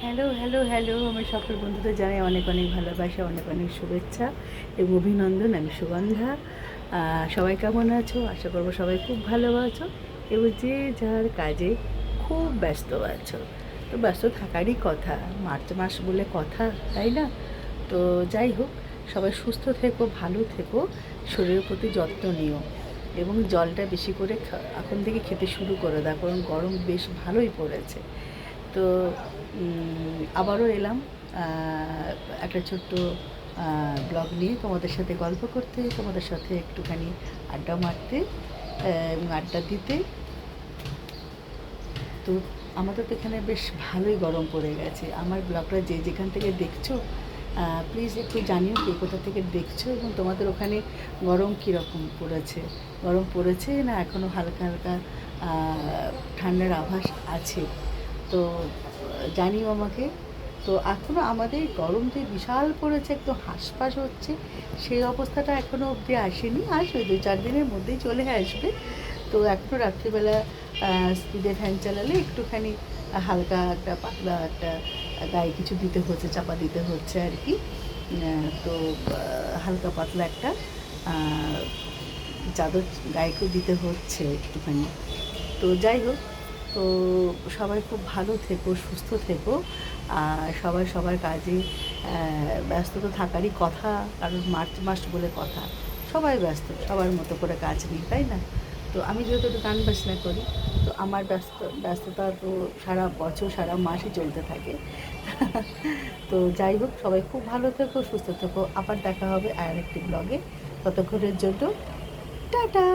Hello, hello, hello! আমার সকল বন্ধুদের জানাই অনেক, অনেক ভালোবাসা, অনেক, অনেক শুভেচ্ছা এবং অভিনন্দন। আমি সুগন্ধা। সবাই কেমন আছো? আশা করব সবাই খুব ভালো আছো এবং যে যার কাজে খুব ব্যস্ত আছো। তো ব্যস্ত থাকারই কথা। মার্চ মাস বলে কথা, তাই না? তো যাই হোক, সবাই সুস্থ থেকো, ভালো থেকো, শরীরের প্রতি যত্ন নিও এবং জলটা বেশি করে এখন থেকে খেতে শুরু করে দাও, কারণ গরম বেশ ভালোই পড়েছে। তো আবারও এলাম একটা ছোট্ট ব্লগ নিয়ে তোমাদের সাথে গল্প করতে, তোমাদের সাথে একটুখানি আড্ডা মারতে এবং আড্ডা দিতে। তো আমাদের তো এখানে বেশ ভালোই গরম পড়ে গেছে। আমার ব্লগটা যে যেখান থেকে দেখছো প্লিজ একটু জানিও কে কোথা থেকে দেখছো এবং তোমাদের ওখানে গরম কীরকম পড়েছে। গরম পড়েছে না এখনও হালকা হালকা ঠান্ডার আভাস আছে? তো জানিও আমাকে। তো এখনও আমাদের গরম যে বিশাল পড়েছে, একটু হাঁসফাঁস হচ্ছে, সেই অবস্থাটা এখনও অবধি আসেনি। আসবে 2-4 দিনের মধ্যেই চলে আসবে। তো এখনও রাত্রিবেলা স্পিডে ফ্যান চালালে একটুখানি হালকা একটা পাতলা একটা গায়ে কিছু দিতে হচ্ছে, চাপা দিতে হচ্ছে আর কি। তো হালকা পাতলা একটা চাদর গায়েকেও দিতে হচ্ছে একটুখানি। তো যাই হোক, তো সবাই খুব ভালো থেকো, সুস্থ থেকো। আর সবাই সবার কাজে ব্যস্ত তো থাকারই কথা, কারণ মার্চ মাস বলে কথা। সবাই ব্যস্ত, সবার মতো করে কাজ নেই, তাই না? তো আমি যেহেতু একটু গান বাজনা করি, তো আমার ব্যস্ততা তো সারা বছর সারা মাসই চলতে থাকে। তো যাই হোক, সবাই খুব ভালো থেকো, সুস্থ থেকো। আবার দেখা হবে আর একটি ব্লগে। ততক্ষণের জন্য টাটা।